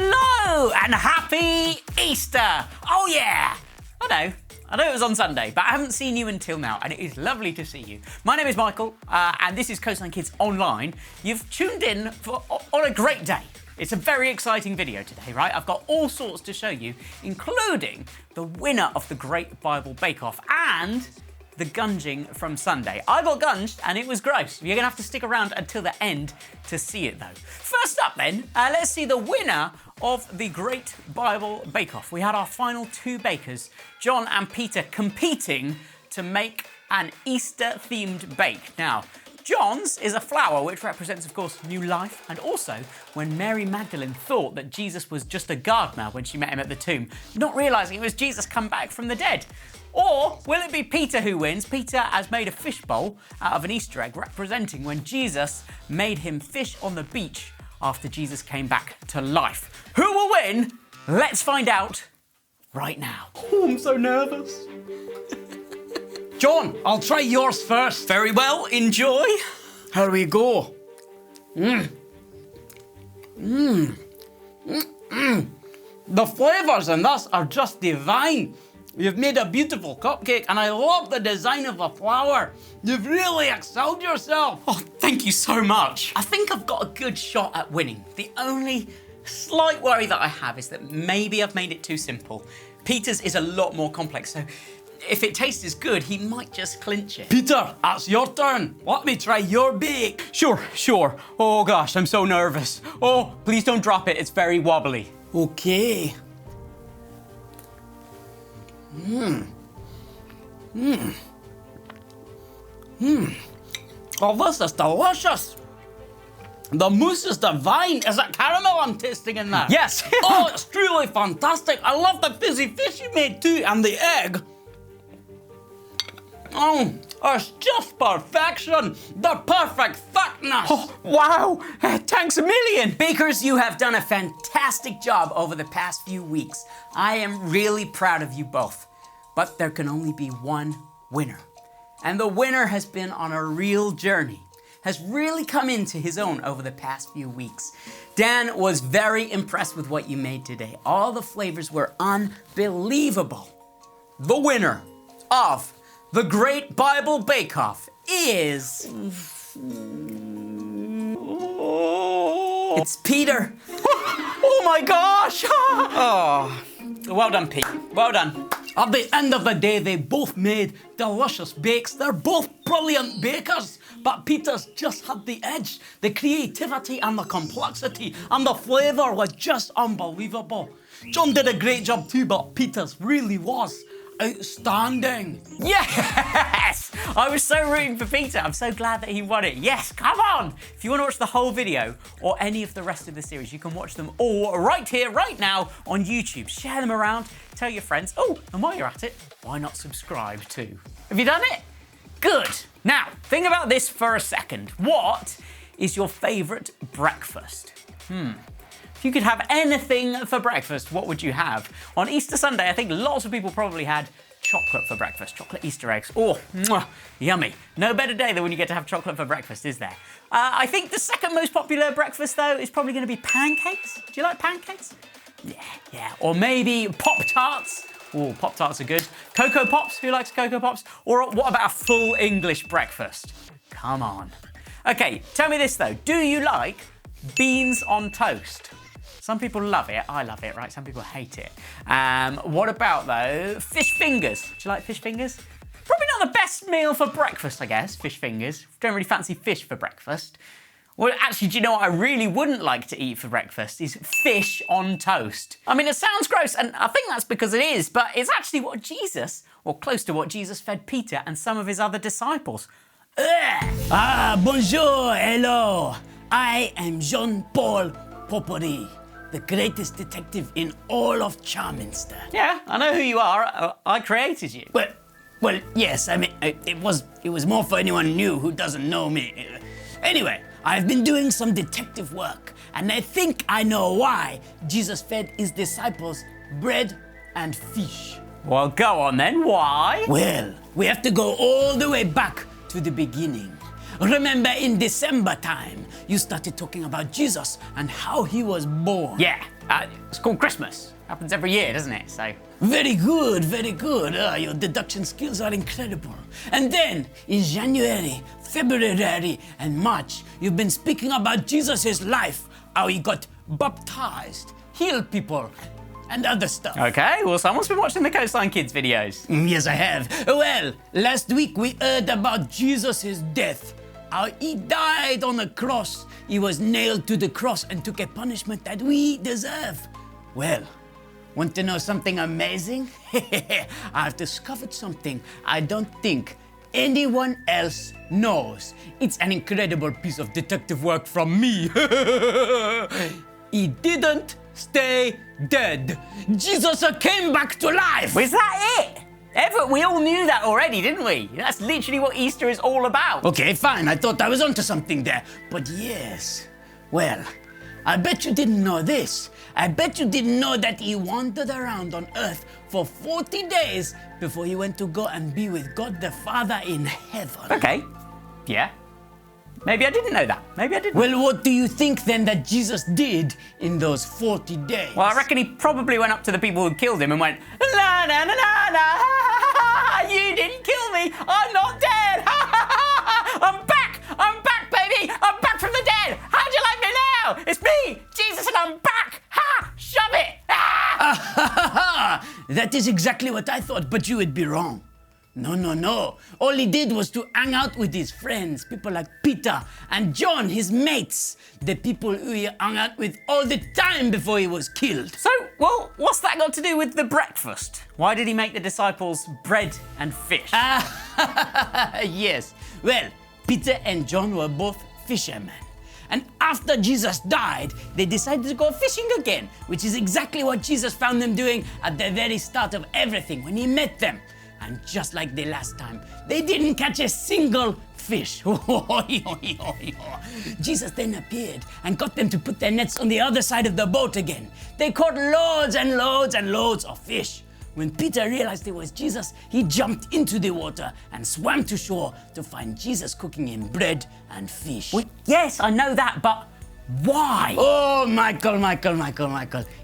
Hello and happy Easter! Oh yeah! I know it was on Sunday, but I haven't seen you until now, and it is lovely to see you. My name is Michael, and this is Coastline Kids Online. You've tuned in on a great day. It's a very exciting video today, right? I've got all sorts to show you, including the winner of the Great Bible Bake Off and the gunging from Sunday. I got gunged and it was gross. You're gonna have to stick around until the end to see it though. First up then, let's see the winner of the Great Bible Bake Off. We had our final two bakers, John and Peter, competing to make an Easter themed bake. Now, John's is a flower, which represents, of course, new life, and also when Mary Magdalene thought that Jesus was just a gardener when she met him at the tomb, not realizing it was Jesus come back from the dead. Or will it be Peter who wins? Peter has made a fish bowl out of an Easter egg, representing when Jesus made him fish on the beach after Jesus came back to life. Who will win? Let's find out right now. Oh, I'm so nervous. John, I'll try yours first. Very well, enjoy. Here we go. The flavors in this are just divine. You've made a beautiful cupcake, and I love the design of the flower. You've really excelled yourself. Oh, thank you so much. I think I've got a good shot at winning. The only slight worry that I have is that maybe I've made it too simple. Peter's is a lot more complex, so if it tastes as good, he might just clinch it. Peter, it's your turn. Let me try your bake. Sure. Oh gosh, I'm so nervous. Oh, please don't drop it, it's very wobbly. Okay. Oh, this is delicious. The mousse is divine. Is it caramel I'm tasting in that? Yes. Oh, it's truly fantastic. I love the fizzy fish you made too, and the egg. Oh, it's just perfection. The perfect thickness. Oh, wow, thanks a million. Bakers, you have done a fantastic job over the past few weeks. I am really proud of you both. But there can only be one winner. And the winner has been on a real journey, has really come into his own over the past few weeks. Dan was very impressed with what you made today. All the flavors were unbelievable. The winner of the Great Bible Bake Off is... It's Peter. Oh my gosh! Oh, well done, Pete. Well done. At the end of the day, they both made delicious bakes. They're both brilliant bakers, but Peter's just had the edge. The creativity and the complexity and the flavour was just unbelievable. John did a great job too, but Peter's really was outstanding. Yes! I was so rooting for Peter. I'm so glad that he won it. Yes, come on! If you want to watch the whole video or any of the rest of the series, you can watch them all right here, right now on YouTube. Share them around, tell your friends. Oh, and while you're at it, why not subscribe too? Have you done it? Good. Now, think about this for a second. What is your favourite breakfast? If you could have anything for breakfast, what would you have? On Easter Sunday, I think lots of people probably had chocolate for breakfast, chocolate Easter eggs. Oh, mwah, yummy. No better day than when you get to have chocolate for breakfast, is there? I think the second most popular breakfast, though, is probably going to be pancakes. Do you like pancakes? Yeah. Or maybe Pop-Tarts. Oh, Pop-Tarts are good. Cocoa Pops, who likes Cocoa Pops? Or what about a full English breakfast? Come on. Okay, tell me this, though. Do you like beans on toast? Some people love it. I love it, right? Some people hate it. What about, though, fish fingers? Do you like fish fingers? Probably not the best meal for breakfast, I guess, fish fingers. Don't really fancy fish for breakfast. Well, actually, do you know what I really wouldn't like to eat for breakfast is fish on toast. I mean, it sounds gross, and I think that's because it is, but it's actually what Jesus, or close to what Jesus fed Peter and some of his other disciples. Ah, bonjour, hello. I am Jean-Paul Poppery, the greatest detective in all of Charminster. Yeah, I know who you are. I created you. Well, yes, I mean, it was more for anyone new who doesn't know me. Anyway, I've been doing some detective work, and I think I know why Jesus fed his disciples bread and fish. Well, go on then, why? Well, we have to go all the way back to the beginning. Remember in December time, you started talking about Jesus and how he was born. Yeah, It's called Christmas. Happens every year, doesn't it? So. Very good, very good. Your deduction skills are incredible. And then, in January, February, and March, you've been speaking about Jesus' life, how he got baptized, healed people, and other stuff. Okay, well, someone's been watching the Coastline Kids videos. Yes, I have. Well, last week we heard about Jesus' death. How he died on a cross. He was nailed to the cross and took a punishment that we deserve. Well, want to know something amazing? I've discovered something I don't think anyone else knows. It's an incredible piece of detective work from me. He didn't stay dead. Jesus came back to life. Was that it? We all knew that already, didn't we? That's literally what Easter is all about. Okay, fine. I thought I was onto something there. But yes, well, I bet you didn't know this. I bet you didn't know that he wandered around on earth for 40 days before he went to go and be with God the Father in heaven. Okay, yeah. Maybe I didn't know that. Maybe I didn't. Well, what do you think then that Jesus did in those 40 days? Well, I reckon he probably went up to the people who killed him and went, la na na na na, you didn't kill me, I'm not dead, I'm back, baby, I'm back from the dead, how do you like me now? It's me, Jesus, and I'm back, ha, shove it, That is exactly what I thought, but you would be wrong. No. All he did was to hang out with his friends, people like Peter and John, his mates, the people who he hung out with all the time before he was killed. So, well, what's that got to do with the breakfast? Why did he make the disciples bread and fish? Yes. Well, Peter and John were both fishermen. And after Jesus died, they decided to go fishing again, which is exactly what Jesus found them doing at the very start of everything when he met them. And just like the last time, they didn't catch a single fish. Jesus then appeared and got them to put their nets on the other side of the boat again. They caught loads and loads and loads of fish. When Peter realized it was Jesus, he jumped into the water and swam to shore to find Jesus cooking him bread and fish. Well, yes, I know that, but why? Oh, Michael.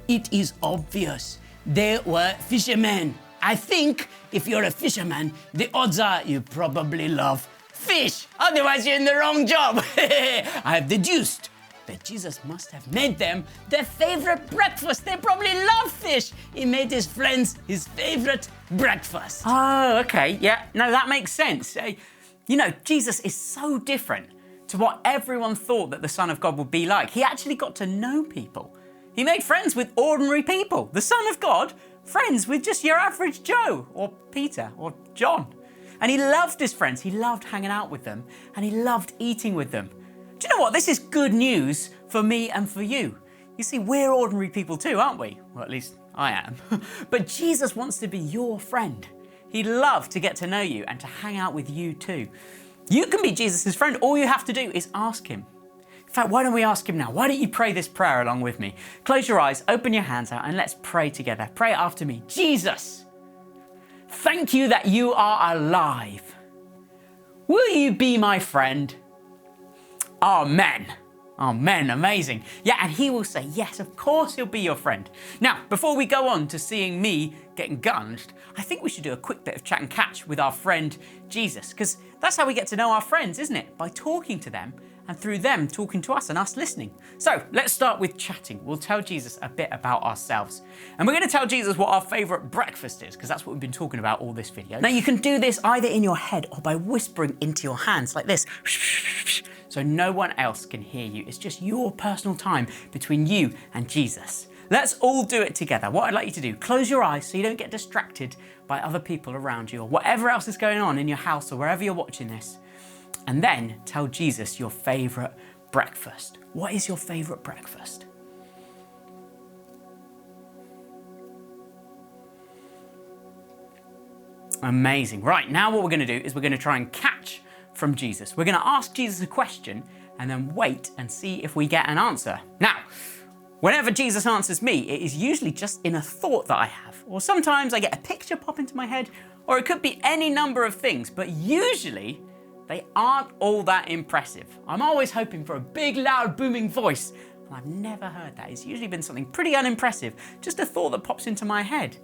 It is obvious. They were fishermen. I think if you're a fisherman, the odds are you probably love fish. Otherwise, you're in the wrong job. I have deduced that Jesus must have made them their favorite breakfast. They probably love fish. He made his friends his favorite breakfast. Oh, okay. Yeah, no, that makes sense. You know, Jesus is so different to what everyone thought that the Son of God would be like. He actually got to know people. He made friends with ordinary people. The Son of God, friends with just your average Joe or Peter or John. And he loved his friends. He loved hanging out with them and he loved eating with them. Do you know what? This is good news for me and for you. You see, we're ordinary people too, aren't we? Well, at least I am. But Jesus wants to be your friend. He'd love to get to know you and to hang out with you too. You can be Jesus' friend. All you have to do is ask him. In fact, why don't we ask him now? Why don't you pray this prayer along with me? Close your eyes, open your hands out, and let's pray together. Pray after me. Jesus, thank you that you are alive. Will you be my friend? Amen. Amen. Amazing. Yeah, and he will say, yes, of course he'll be your friend. Now, before we go on to seeing me getting gunged, I think we should do a quick bit of chat and catch with our friend Jesus, because that's how we get to know our friends, isn't it? By talking to them and through them talking to us and us listening. So let's start with chatting. We'll tell Jesus a bit about ourselves. And we're going to tell Jesus what our favourite breakfast is, because that's what we've been talking about all this video. Now you can do this either in your head or by whispering into your hands like this, so no one else can hear you. It's just your personal time between you and Jesus. Let's all do it together. What I'd like you to do, close your eyes so you don't get distracted by other people around you or whatever else is going on in your house or wherever you're watching this. And then tell Jesus your favourite breakfast. What is your favourite breakfast? Amazing. Right, now what we're going to do is we're going to try and catch from Jesus. We're going to ask Jesus a question and then wait and see if we get an answer. Now, whenever Jesus answers me, it is usually just in a thought that I have. Or sometimes I get a picture pop into my head, or it could be any number of things, but usually they aren't all that impressive. I'm always hoping for a big, loud, booming voice, and I've never heard that. It's usually been something pretty unimpressive, just a thought that pops into my head.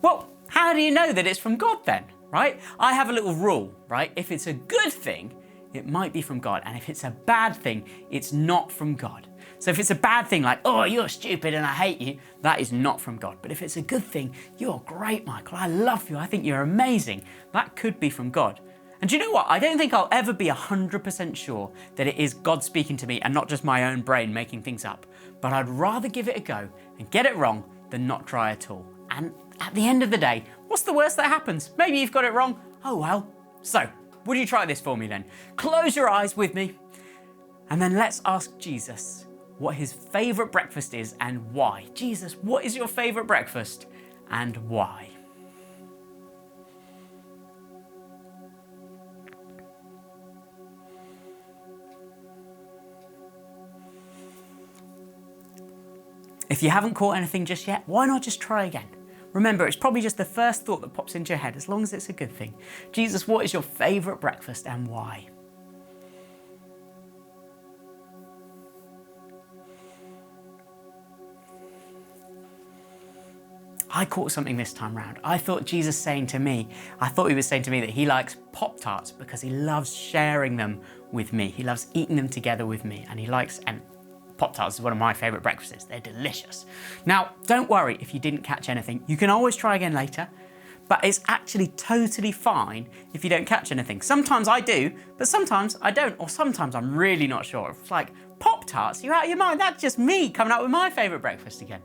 Well, how do you know that it's from God then, right? I have a little rule, right? If it's a good thing, it might be from God. And if it's a bad thing, it's not from God. So if it's a bad thing like, oh, you're stupid and I hate you, that is not from God. But if it's a good thing, you're great, Michael, I love you, I think you're amazing, that could be from God. And do you know what? I don't think I'll ever be 100% sure that it is God speaking to me and not just my own brain making things up. But I'd rather give it a go and get it wrong than not try at all. And at the end of the day, what's the worst that happens? Maybe you've got it wrong. Oh well. So, would you try this for me then? Close your eyes with me and then let's ask Jesus what his favourite breakfast is and why. Jesus, what is your favourite breakfast and why? If you haven't caught anything just yet, why not just try again? Remember, it's probably just the first thought that pops into your head, as long as it's a good thing. Jesus, what is your favourite breakfast and why? I caught something this time round. I thought he was saying to me that he likes Pop-Tarts because he loves sharing them with me. He loves eating them together with me, and Pop-Tarts is one of my favourite breakfasts. They're delicious. Now, don't worry if you didn't catch anything. You can always try again later, but it's actually totally fine if you don't catch anything. Sometimes I do, but sometimes I don't, or sometimes I'm really not sure. It's like, Pop-Tarts, you're out of your mind. That's just me coming up with my favourite breakfast again.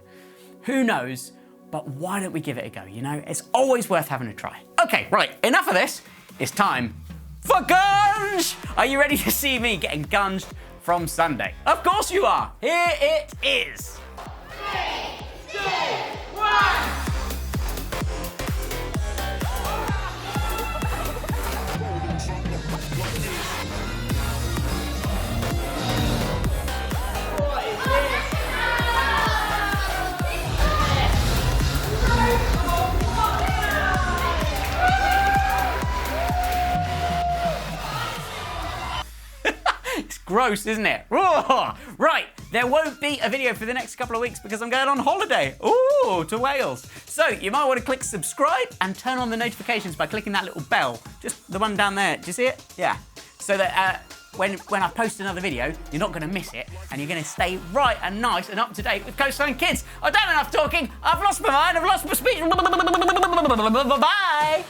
Who knows? But why don't we give it a go, you know? It's always worth having a try. Okay, right, enough of this. It's time for Gunge! Are you ready to see me getting gunged from Sunday? Of course you are. Here it is. 3, 2, 1. It's gross, isn't it? Right, there won't be a video for the next couple of weeks because I'm going on holiday. Ooh, to Wales. So you might want to click subscribe and turn on the notifications by clicking that little bell. Just the one down there. Do you see it? Yeah. So that when I post another video, you're not going to miss it and you're going to stay right and nice and up to date with Coastline Kids. I've done enough talking. I've lost my mind. I've lost my speech. Bye.